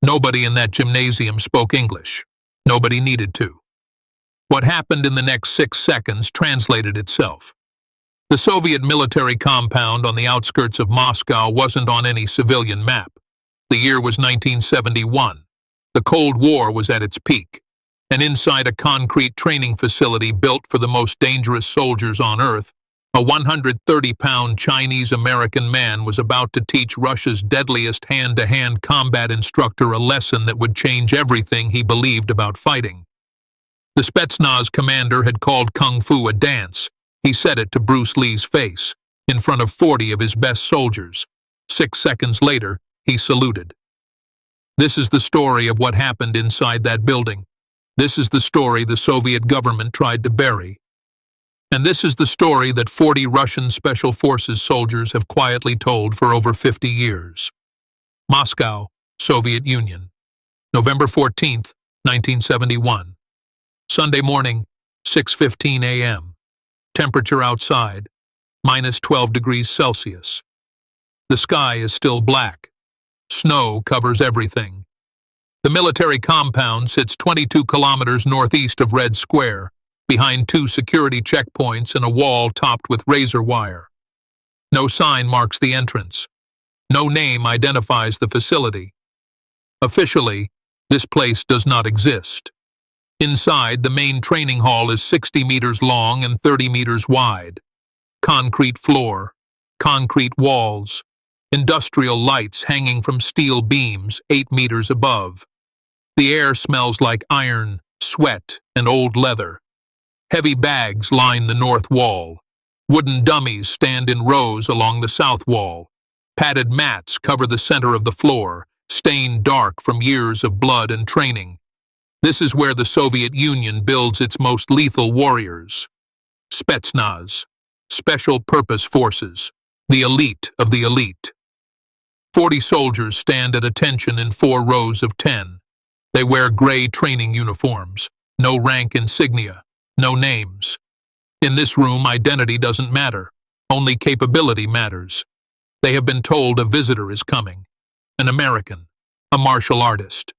Nobody in that gymnasium spoke English. Nobody needed to. What happened in the next 6 seconds translated itself. The Soviet military compound on the outskirts of Moscow wasn't on any civilian map. The year was 1971. The Cold War was at its peak, and inside a concrete training facility built for the most dangerous soldiers on Earth, a 130-pound Chinese-American man was about to teach Russia's deadliest hand-to-hand combat instructor a lesson that would change everything he believed about fighting. The Spetsnaz commander had called Kung Fu a dance. He said it to Bruce Lee's face, in front of 40 of his best soldiers. 6 seconds later, he saluted. This is the story of what happened inside that building. This is the story the Soviet government tried to bury. And this is the story that 40 Russian Special Forces soldiers have quietly told for over 50 years. Moscow, Soviet Union. November 14th, 1971. Sunday morning, 6:15 a.m. Temperature outside, minus 12 degrees Celsius. The sky is still black. Snow covers everything. The military compound sits 22 kilometers northeast of Red Square, behind 2 security checkpoints and a wall topped with razor wire. No sign marks the entrance. No name identifies the facility. Officially, this place does not exist. Inside, the main training hall is 60 meters long and 30 meters wide. Concrete floor, concrete walls, industrial lights hanging from steel beams 8 meters above. The air smells like iron, sweat, and old leather. Heavy bags line the north wall. Wooden dummies stand in rows along the south wall. Padded mats cover the center of the floor, stained dark from years of blood and training. This is where the Soviet Union builds its most lethal warriors. Spetsnaz, Special Purpose Forces, the elite of the elite. 40 soldiers stand at attention in 4 rows of 10. They wear gray training uniforms, no rank insignia, no names. In this room, identity doesn't matter, only capability matters. They have been told a visitor is coming, an American, a martial artist.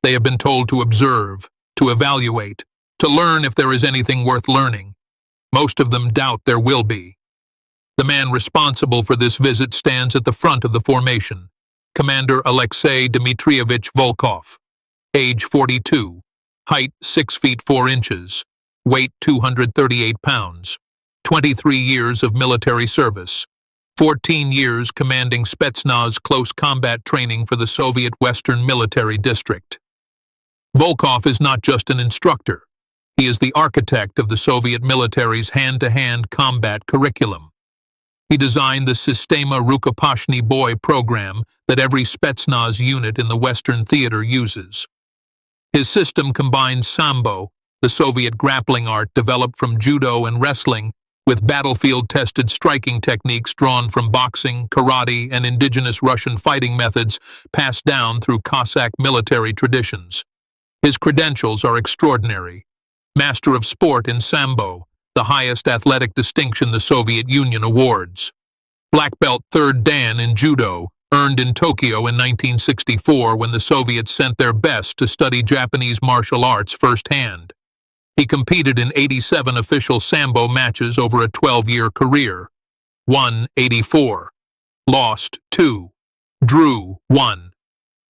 They have been told to observe, to evaluate, to learn if there is anything worth learning. Most of them doubt there will be. The man responsible for this visit stands at the front of the formation, Commander Alexei Dmitrievich Volkov, age 42, height 6 feet 4 inches, weight 238 pounds, 23 years of military service, 14 years commanding Spetsnaz close combat training for the Soviet Western Military District. Volkov is not just an instructor. He is the architect of the Soviet military's hand-to-hand combat curriculum. He designed the Systema Rukopashny Boy program that every Spetsnaz unit in the Western theater uses. His system combines Sambo, the Soviet grappling art developed from judo and wrestling, with battlefield-tested striking techniques drawn from boxing, karate, and indigenous Russian fighting methods passed down through Cossack military traditions. His credentials are extraordinary. Master of Sport in Sambo, the highest athletic distinction the Soviet Union awards. Black Belt 3rd Dan in Judo, earned in Tokyo in 1964 when the Soviets sent their best to study Japanese martial arts firsthand. He competed in 87 official Sambo matches over a 12-year career. Won 84. Lost 2. Drew 1.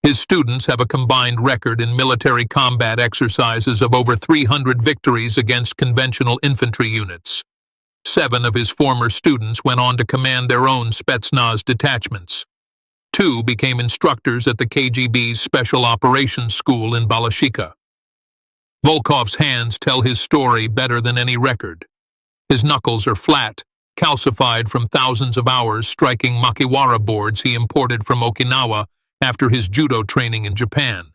His students have a combined record in military combat exercises of over 300 victories against conventional infantry units. 7 of his former students went on to command their own Spetsnaz detachments. 2 became instructors at the KGB's Special Operations School in Balashikha. Volkov's hands tell his story better than any record. His knuckles are flat, calcified from thousands of hours striking makiwara boards he imported from Okinawa after his judo training in Japan.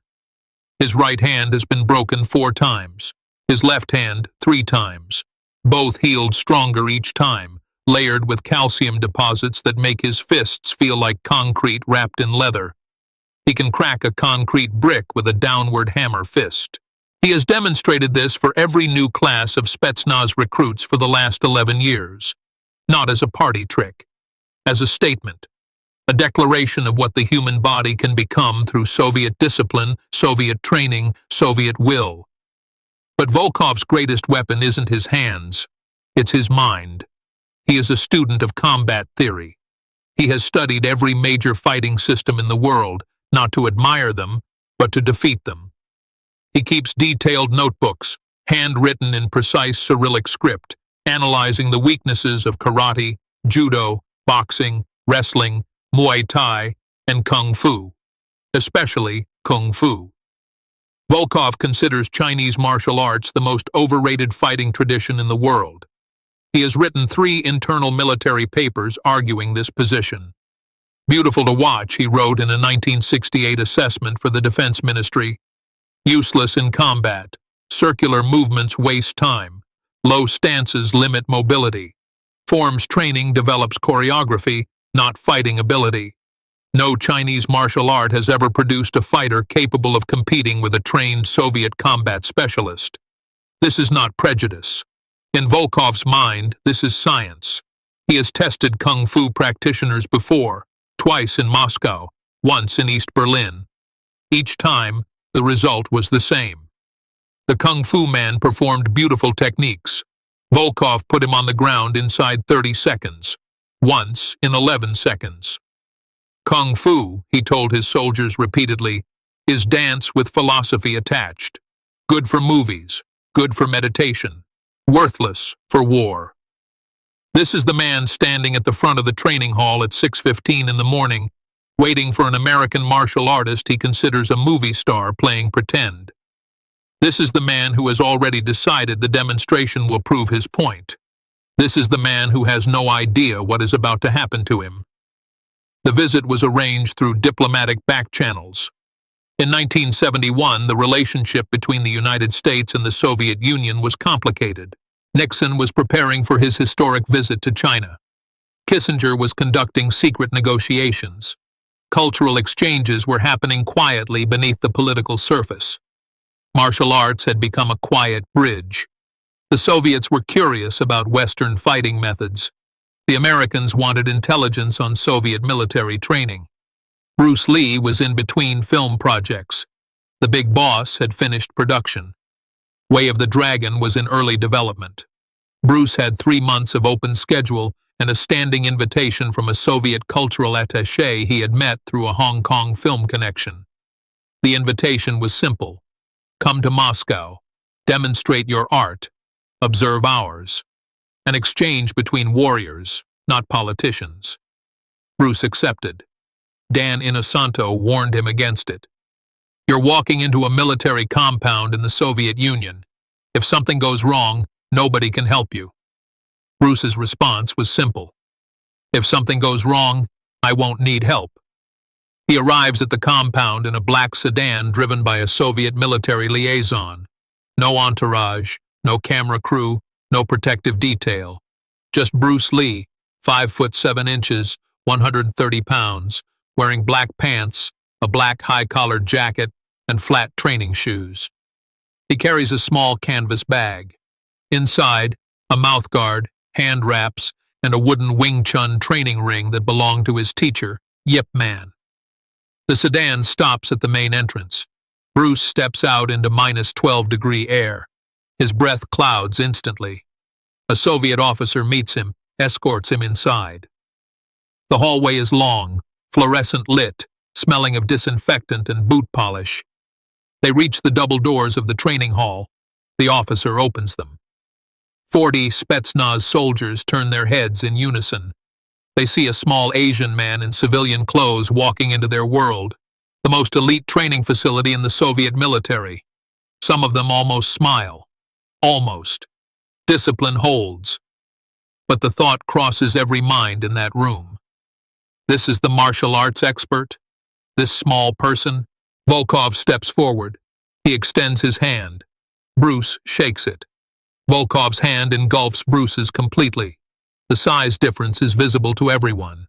His right hand has been broken 4 times, his left hand 3 times, both healed stronger each time, layered with calcium deposits that make his fists feel like concrete wrapped in leather. He can crack a concrete brick with a downward hammer fist. He has demonstrated this for every new class of Spetsnaz recruits for the last 11 years, not as a party trick, as a statement a declaration of what the human body can become through Soviet discipline, Soviet training, Soviet will. But Volkov's greatest weapon isn't his hands, it's his mind. He is a student of combat theory. He has studied every major fighting system in the world, not to admire them, but to defeat them. He keeps detailed notebooks, handwritten in precise Cyrillic script, analyzing the weaknesses of karate, judo, boxing, wrestling, Muay Thai, and Kung Fu, especially Kung Fu. Volkov considers Chinese martial arts the most overrated fighting tradition in the world. He has written 3 internal military papers arguing this position. Beautiful to watch, he wrote in a 1968 assessment for the Defense Ministry. Useless in combat. Circular movements waste time. Low stances limit mobility. Forms training develops choreography, not fighting ability. No Chinese martial art has ever produced a fighter capable of competing with a trained Soviet combat specialist. This is not prejudice. In Volkov's mind, this is science. He has tested Kung Fu practitioners before, twice in Moscow, once in East Berlin. Each time, the result was the same. The Kung Fu man performed beautiful techniques. Volkov put him on the ground inside 30 seconds, once in 11 seconds. Kung Fu, he told his soldiers repeatedly, is dance with philosophy attached. Good for movies, good for meditation, worthless for war. This is the man standing at the front of the training hall at 6:15 in the morning, waiting for an American martial artist he considers a movie star playing pretend. This is the man who has already decided the demonstration will prove his point. This is the man who has no idea what is about to happen to him. The visit was arranged through diplomatic back channels. In 1971, the relationship between the United States and the Soviet Union was complicated. Nixon was preparing for his historic visit to China. Kissinger was conducting secret negotiations. Cultural exchanges were happening quietly beneath the political surface. Martial arts had become a quiet bridge. The Soviets were curious about Western fighting methods. The Americans wanted intelligence on Soviet military training. Bruce Lee was in between film projects. The Big Boss had finished production. Way of the Dragon was in early development. Bruce had 3 months of open schedule and a standing invitation from a Soviet cultural attaché he had met through a Hong Kong film connection. The invitation was simple. Come to Moscow, demonstrate your art, observe ours. An exchange between warriors, not politicians. Bruce accepted. Dan Inosanto warned him against it. You're walking into a military compound in the Soviet Union. If something goes wrong, nobody can help you. Bruce's response was simple. If something goes wrong, I won't need help. He arrives at the compound in a black sedan driven by a Soviet military liaison. No entourage, no camera crew, no protective detail. Just Bruce Lee, 5'7", 130 pounds, wearing black pants, a black high-collared jacket, and flat training shoes. He carries a small canvas bag. Inside, a mouthguard, hand wraps, and a wooden Wing Chun training ring that belonged to his teacher, Yip Man. The sedan stops at the main entrance. Bruce steps out into -12-degree air. His breath clouds instantly. A Soviet officer meets him, escorts him inside. The hallway is long, fluorescent lit, smelling of disinfectant and boot polish. They reach the double doors of the training hall. The officer opens them. 40 Spetsnaz soldiers turn their heads in unison. They see a small Asian man in civilian clothes walking into their world, the most elite training facility in the Soviet military. Some of them almost smile. Almost. Discipline holds. But the thought crosses every mind in that room. This is the martial arts expert? This small person? Volkov steps forward. He extends his hand. Bruce shakes it. Volkov's hand engulfs Bruce's completely. The size difference is visible to everyone.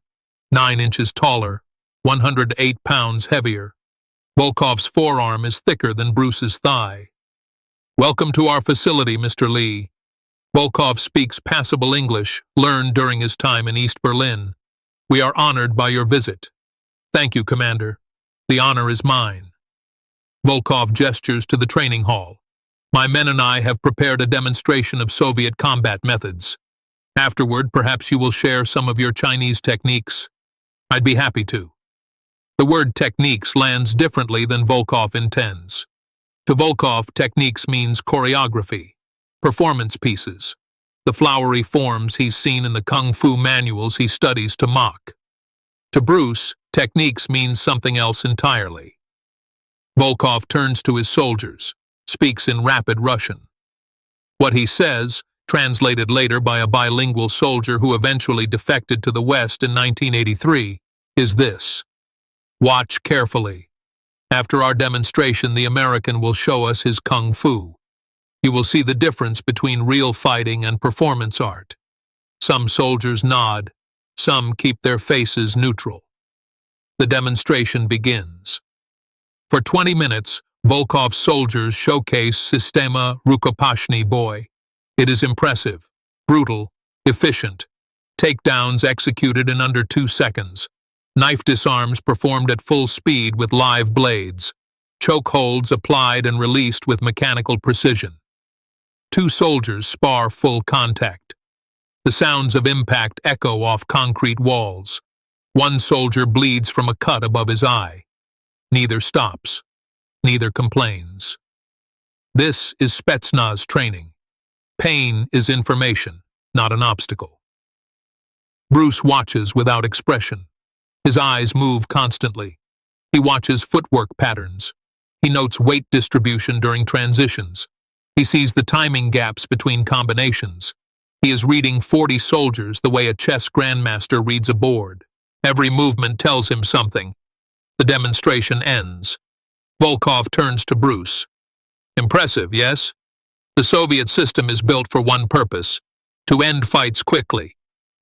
9 inches taller, 108 pounds heavier. Volkov's forearm is thicker than Bruce's thigh. Welcome to our facility, Mr. Lee. Volkov speaks passable English, learned during his time in East Berlin. We are honored by your visit. Thank you, Commander. The honor is mine. Volkov gestures to the training hall. My men and I have prepared a demonstration of Soviet combat methods. Afterward, perhaps you will share some of your Chinese techniques. I'd be happy to. The word techniques lands differently than Volkov intends. To Volkov, techniques means choreography, performance pieces, the flowery forms he's seen in the kung fu manuals he studies to mock. To Bruce, techniques means something else entirely. Volkov turns to his soldiers, speaks in rapid Russian. What he says, translated later by a bilingual soldier who eventually defected to the West in 1983, is this: watch carefully. After our demonstration, the American will show us his kung fu. You will see the difference between real fighting and performance art. Some soldiers nod, some keep their faces neutral. The demonstration begins. For 20 minutes, Volkov's soldiers showcase Systema Rukopashny boy. It is impressive, brutal, efficient. Takedowns executed in under 2 seconds. Knife disarms performed at full speed with live blades. Chokeholds applied and released with mechanical precision. 2 soldiers spar full contact. The sounds of impact echo off concrete walls. 1 soldier bleeds from a cut above his eye. Neither stops. Neither complains. This is Spetsnaz training. Pain is information, not an obstacle. Bruce watches without expression. His eyes move constantly. He watches footwork patterns. He notes weight distribution during transitions. He sees the timing gaps between combinations. He is reading 40 soldiers the way a chess grandmaster reads a board. Every movement tells him something. The demonstration ends. Volkov turns to Bruce. Impressive, yes? The Soviet system is built for one purpose: to end fights quickly,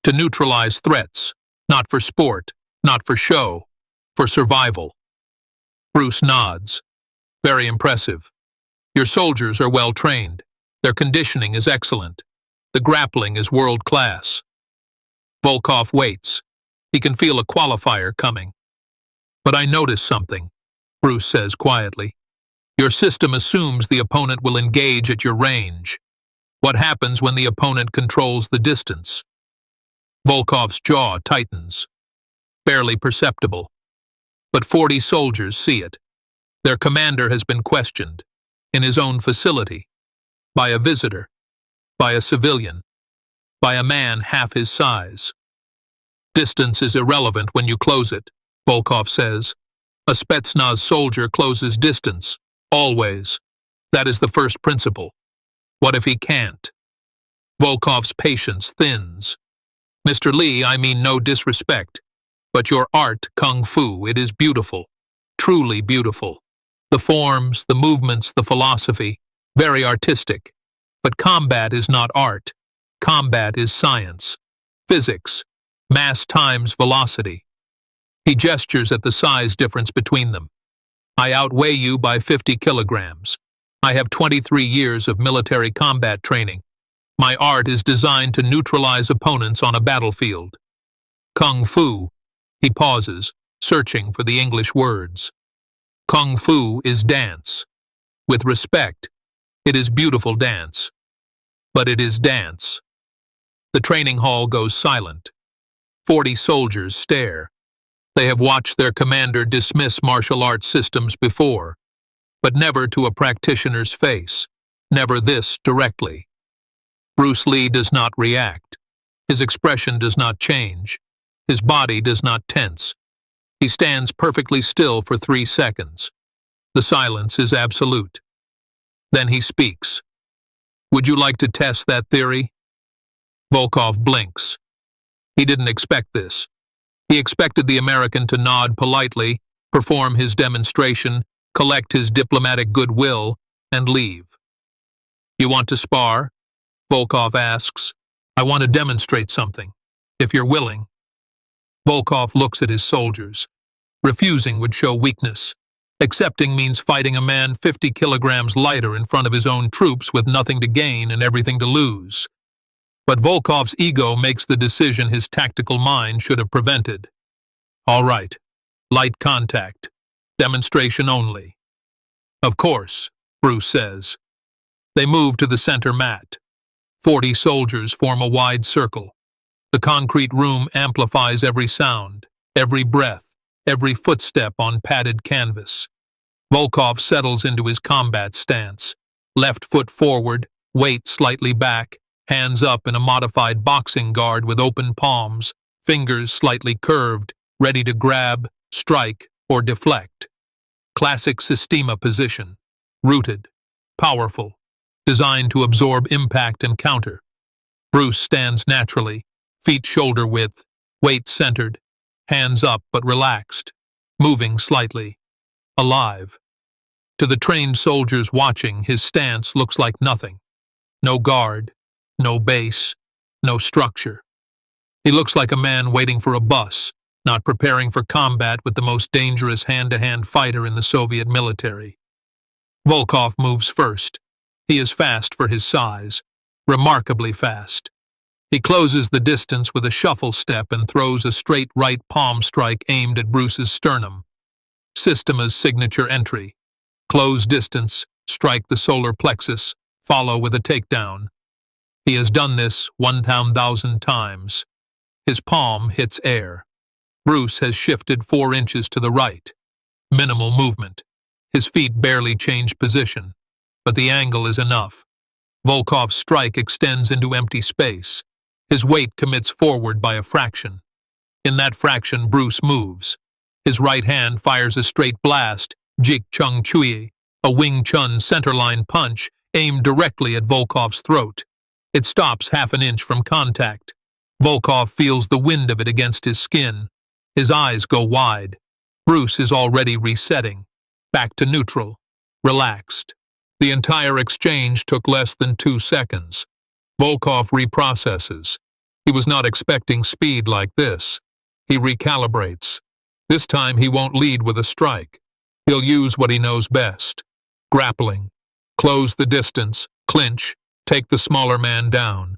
to neutralize threats, not for sport, not for show, for survival. Bruce nods. Very impressive. Your soldiers are well trained. Their conditioning is excellent. The grappling is world-class. Volkov waits. He can feel a qualifier coming. But I notice something, Bruce says quietly. Your system assumes the opponent will engage at your range. What happens when the opponent controls the distance? Volkov's jaw tightens. Barely perceptible. But 40 soldiers see it. Their commander has been questioned, in his own facility, by a visitor, by a civilian, by a man half his size. Distance is irrelevant when you close it, Volkov says. A Spetsnaz soldier closes distance, always. That is the first principle. What if he can't? Volkov's patience thins. Mr. Lee, I mean no disrespect, but your art, kung fu, it is beautiful, truly beautiful. The forms, the movements, the philosophy, very artistic. But combat is not art. Combat is science, physics, mass times velocity. He gestures at the size difference between them. I outweigh you by 50 kilograms. I have 23 years of military combat training. My art is designed to neutralize opponents on a battlefield. Kung fu. He pauses, searching for the English words. Kung fu is dance. With respect, it is beautiful dance. But it is dance. The training hall goes silent. 40 soldiers stare. They have watched their commander dismiss martial arts systems before, but never to a practitioner's face, never this directly. Bruce Lee does not react. His expression does not change. His body does not tense. He stands perfectly still for 3 seconds. The silence is absolute. Then he speaks. Would you like to test that theory? Volkov blinks. He didn't expect this. He expected the American to nod politely, perform his demonstration, collect his diplomatic goodwill, and leave. You want to spar? Volkov asks. I want to demonstrate something, if you're willing. Volkov looks at his soldiers. Refusing would show weakness. Accepting means fighting a man 50 kilograms lighter in front of his own troops with nothing to gain and everything to lose. But Volkov's ego makes the decision his tactical mind should have prevented. All right, Light contact. Demonstration only. Of course, Bruce says. They move to the center mat. 40 soldiers form a wide circle. The concrete room amplifies every sound, every breath, every footstep on padded canvas. Volkov settles into his combat stance. Left foot forward, weight slightly back, hands up in a modified boxing guard with open palms, fingers slightly curved, ready to grab, strike, or deflect. Classic Systema position. Rooted. Powerful. Designed to absorb impact and counter. Bruce stands naturally, feet shoulder width, weight centered, hands up but relaxed, moving slightly. Alive. To the trained soldiers watching, his stance looks like nothing. No guard, no base, no structure. He looks like a man waiting for a bus, not preparing for combat with the most dangerous hand-to-hand fighter in the Soviet military. Volkov moves first. He is fast for his size, remarkably fast. He closes the distance with a shuffle step and throws a straight right palm strike aimed at Bruce's sternum. Systema's signature entry. Close distance, strike the solar plexus, follow with a takedown. He has done this 1,000 times. His palm hits air. Bruce has shifted 4 inches to the right. Minimal movement. His feet barely change position, but the angle is enough. Volkov's strike extends into empty space. His weight commits forward by a fraction. In that fraction, Bruce moves. His right hand fires a straight blast, Jeet Chung Chui, a Wing Chun centerline punch aimed directly at Volkov's throat. It stops half an inch from contact. Volkov feels the wind of it against his skin. His eyes go wide. Bruce is already resetting. Back to neutral. Relaxed. The entire exchange took less than 2 seconds. Volkov reprocesses. He was not expecting speed like this. He recalibrates. This time he won't lead with a strike. He'll use what he knows best. Grappling. Close the distance, clinch, take the smaller man down.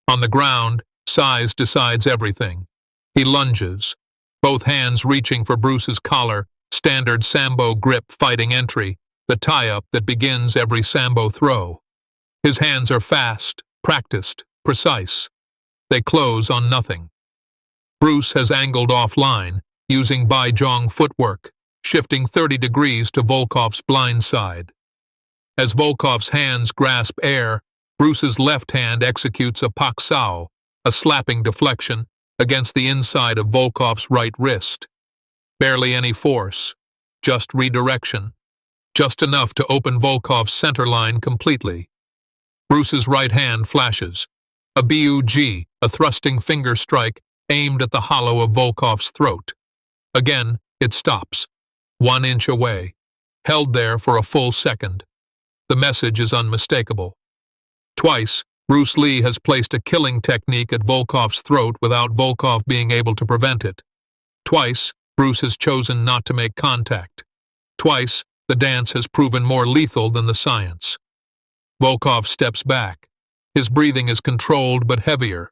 On the ground, size decides everything. He lunges, both hands reaching for Bruce's collar, standard Sambo grip fighting entry, the tie-up that begins every Sambo throw. His hands are fast, practiced, precise. They close on nothing. Bruce has angled offline, using Baijong footwork, shifting 30 degrees to Volkov's blind side. As Volkov's hands grasp air, Bruce's left hand executes a paksao, a slapping deflection, against the inside of Volkov's right wrist. Barely any force, just redirection, just enough to open Volkov's center line completely. Bruce's right hand flashes. A BUG, a thrusting finger strike, aimed at the hollow of Volkov's throat. Again, it stops. 1 inch away. Held there for a full second. The message is unmistakable. Twice, Bruce Lee has placed a killing technique at Volkov's throat without Volkov being able to prevent it. Twice, Bruce has chosen not to make contact. Twice, the dance has proven more lethal than the science. Volkov steps back. His breathing is controlled but heavier.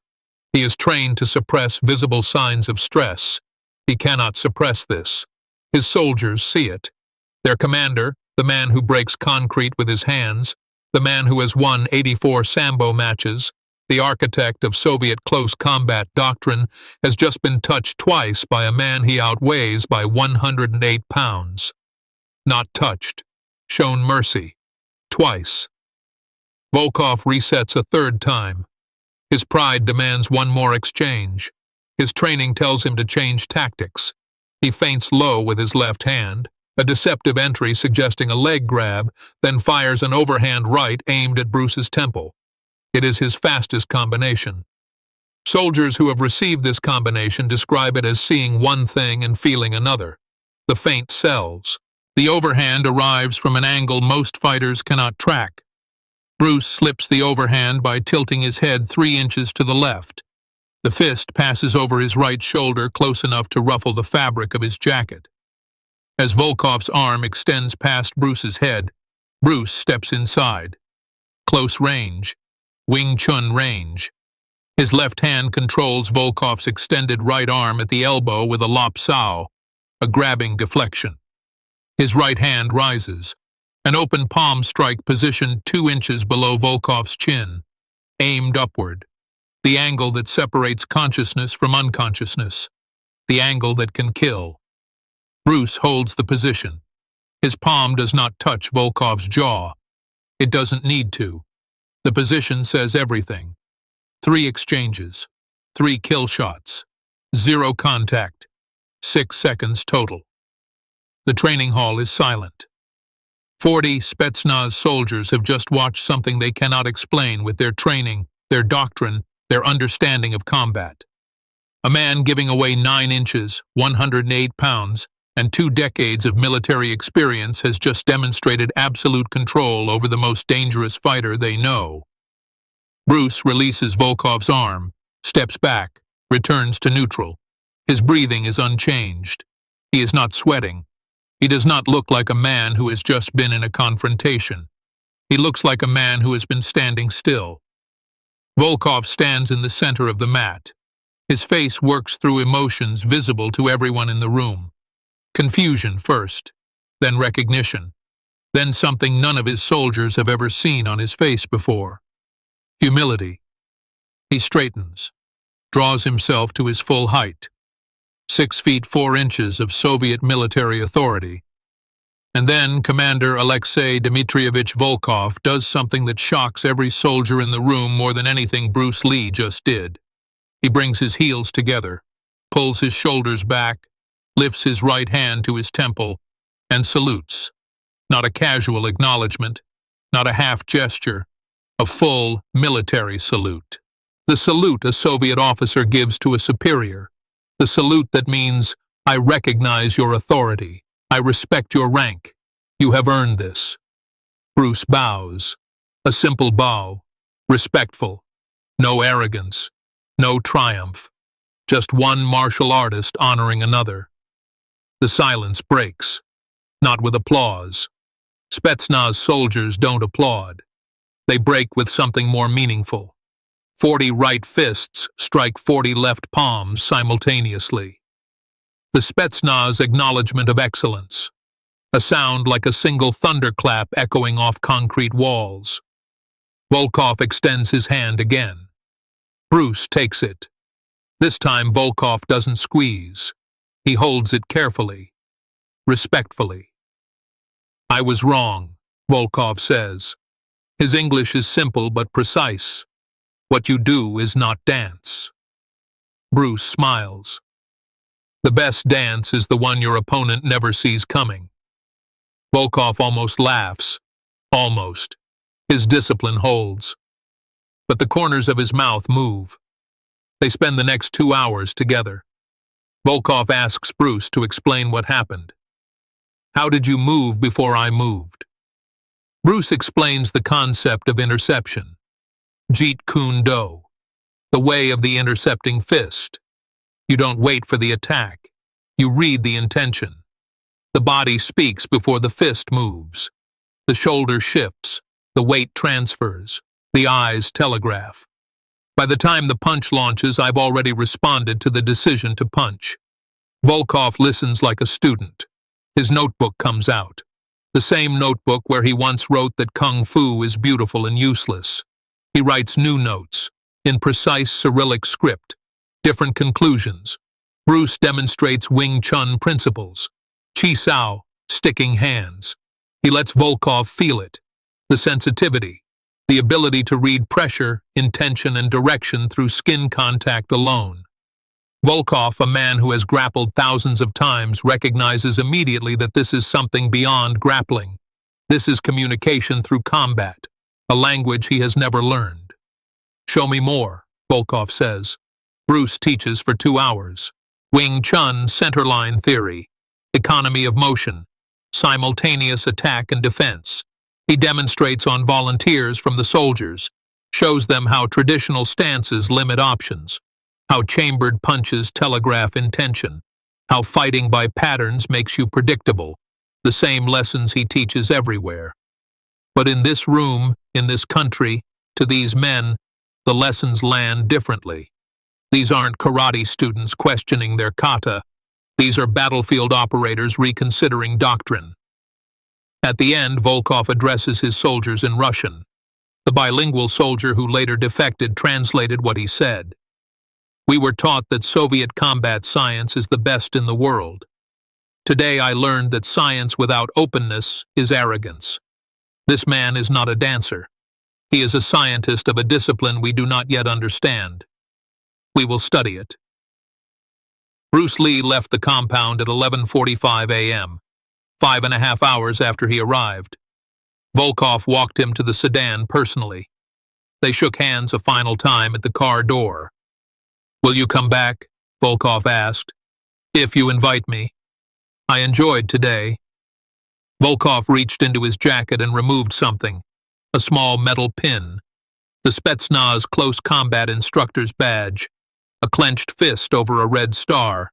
He is trained to suppress visible signs of stress. He cannot suppress this. His soldiers see it. Their commander, the man who breaks concrete with his hands, the man who has won 84 Sambo matches, the architect of Soviet close combat doctrine, has just been touched twice by a man he outweighs by 108 pounds. Not touched. Shown mercy. Twice. Volkov resets a third time. His pride demands one more exchange. His training tells him to change tactics. He feints low with his left hand, a deceptive entry suggesting a leg grab, then fires an overhand right aimed at Bruce's temple. It is his fastest combination. Soldiers who have received this combination describe it as seeing one thing and feeling another. The feint sells. The overhand arrives from an angle most fighters cannot track. Bruce slips the overhand by tilting his head 3 inches to the left. The fist passes over his right shoulder close enough to ruffle the fabric of his jacket. As Volkov's arm extends past Bruce's head, Bruce steps inside. Close range. Wing Chun range. His left hand controls Volkov's extended right arm at the elbow with a lop sao. a grabbing deflection. His right hand rises, an open palm strike positioned 2 inches below Volkov's chin, aimed upward, the angle that separates consciousness from unconsciousness, the angle that can kill. Bruce holds the position. His palm does not touch Volkov's jaw. It doesn't need to. The position says everything. 3 exchanges, 3 kill shots, 0 contact, 6 seconds total. The training hall is silent. 40 Spetsnaz soldiers have just watched something they cannot explain with their training, their doctrine, their understanding of combat. A man giving away 9 inches, 108 pounds, and 2 decades of military experience has just demonstrated absolute control over the most dangerous fighter they know. Bruce releases Volkov's arm, steps back, returns to neutral. His breathing is unchanged. He is not sweating. He does not look like a man who has just been in a confrontation. He looks like a man who has been standing still. Volkov stands in the center of the mat. His face works through emotions visible to everyone in the room. Confusion first, then recognition, then something none of his soldiers have ever seen on his face before. Humility. He straightens, draws himself to his full height. 6 feet 4 inches of Soviet military authority. And then Commander Alexei Dmitrievich Volkov does something that shocks every soldier in the room more than anything Bruce Lee just did. He brings his heels together, pulls his shoulders back, lifts his right hand to his temple, and salutes. Not a casual acknowledgement, not a half gesture, a full military salute. The salute a Soviet officer gives to a superior. The salute that means, I recognize your authority. I respect your rank. You have earned this. Bruce bows. A simple bow. Respectful. No arrogance. No triumph. Just one martial artist honoring another. The silence breaks. Not with applause. Spetsnaz soldiers don't applaud. They break with something more meaningful. 40 right fists strike 40 left palms simultaneously. The Spetsnaz acknowledgement of excellence. A sound like a single thunderclap echoing off concrete walls. Volkov extends his hand again. Bruce takes it. This time Volkov doesn't squeeze. He holds it carefully, respectfully. I was wrong, Volkov says. His English is simple but precise. What you do is not dance. Bruce smiles. The best dance is the one your opponent never sees coming. Volkov almost laughs. Almost. His discipline holds. But the corners of his mouth move. They spend the next 2 hours together. Volkov asks Bruce to explain what happened. How did you move before I moved? Bruce explains the concept of interception. Jeet Kune, the way of the intercepting fist. You don't wait for the attack. You read the intention. The body speaks before the fist moves. The shoulder shifts. The weight transfers. The eyes telegraph. By the time the punch launches, I've already responded to the decision to punch. Volkov listens like a student. His notebook comes out. The same notebook where he once wrote that Kung Fu is beautiful and useless. He writes new notes, in precise Cyrillic script, different conclusions. Bruce demonstrates Wing Chun principles. Chi Sao, sticking hands. He lets Volkov feel it. The sensitivity, the ability to read pressure, intention, and direction through skin contact alone. Volkov, a man who has grappled thousands of times, recognizes immediately that this is something beyond grappling. This is communication through combat. A language he has never learned. Show me more, Volkov says. Bruce teaches for 2 hours. Wing Chun centerline theory. Economy of motion. Simultaneous attack and defense. He demonstrates on volunteers from the soldiers. Shows them how traditional stances limit options. How chambered punches telegraph intention. How fighting by patterns makes you predictable. The same lessons he teaches everywhere. But in this room, in this country, to these men, the lessons land differently. These aren't karate students questioning their kata. These are battlefield operators reconsidering doctrine. At the end, Volkov addresses his soldiers in Russian. The bilingual soldier who later defected translated what he said. "We were taught that Soviet combat science is the best in the world. Today I learned that science without openness is arrogance. This man is not a dancer. He is a scientist of a discipline we do not yet understand. We will study it." Bruce Lee left the compound at 11:45 a.m., 5.5 hours after he arrived. Volkov walked him to the sedan personally. They shook hands a final time at the car door. "Will you come back?" Volkov asked. "If you invite me. I enjoyed today." Volkov reached into his jacket and removed something, a small metal pin, the Spetsnaz close combat instructor's badge, a clenched fist over a red star.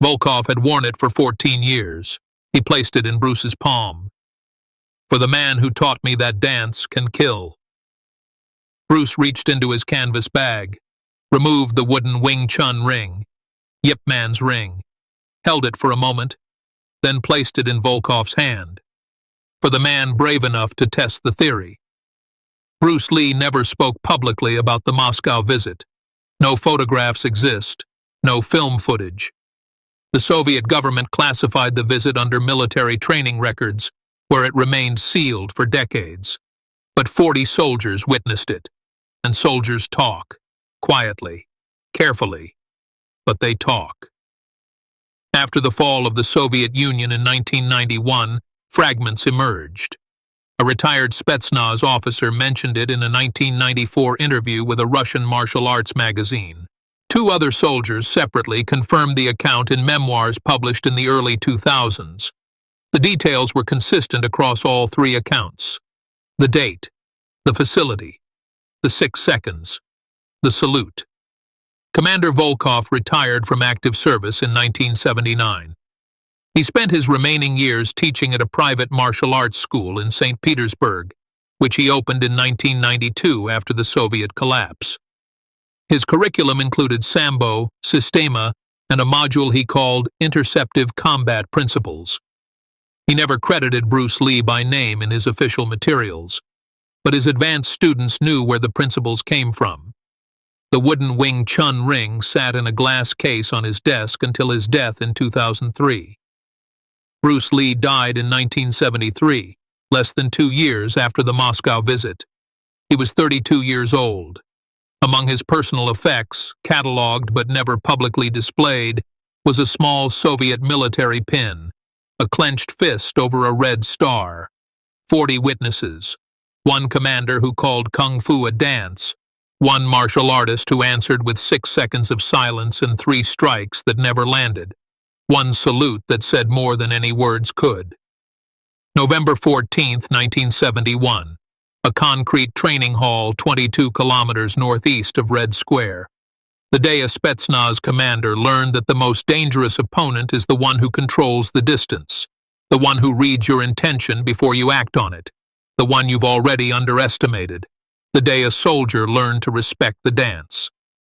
Volkov had worn it for 14 years. He placed it in Bruce's palm. "For the man who taught me that dance can kill." Bruce reached into his canvas bag, removed the wooden Wing Chun ring, Yip Man's ring, held it for a moment, then placed it in Volkov's hand. For the man brave enough to test the theory. Bruce Lee never spoke publicly about the Moscow visit. No photographs exist, no film footage. The Soviet government classified the visit under military training records, where it remained sealed for decades. But 40 soldiers witnessed it, and soldiers talk, quietly, carefully, but they talk. After the fall of the Soviet Union in 1991, fragments emerged. A retired Spetsnaz officer mentioned it in a 1994 interview with a Russian martial arts magazine. 2 other soldiers separately confirmed the account in memoirs published in the early 2000s. The details were consistent across all 3 accounts. The date, the facility, the 6 seconds, the salute. Commander Volkov retired from active service in 1979. He spent his remaining years teaching at a private martial arts school in St. Petersburg, which he opened in 1992 after the Soviet collapse. His curriculum included Sambo, Systema, and a module he called Interceptive Combat Principles. He never credited Bruce Lee by name in his official materials, but his advanced students knew where the principles came from. The wooden Wing Chun ring sat in a glass case on his desk until his death in 2003. Bruce Lee died in 1973, less than 2 years after the Moscow visit. He was 32 years old. Among his personal effects, catalogued but never publicly displayed, was a small Soviet military pin, a clenched fist over a red star, 40 witnesses, 1 commander who called Kung Fu a dance, 1 martial artist who answered with 6 seconds of silence and 3 strikes that never landed, 1 salute that said more than any words could. November 14, 1971. A concrete training hall 22 kilometers northeast of Red Square. The day a Spetsnaz commander learned that the most dangerous opponent is the one who controls the distance, the one who reads your intention before you act on it, the one you've already underestimated. The day a soldier learned to respect the dance.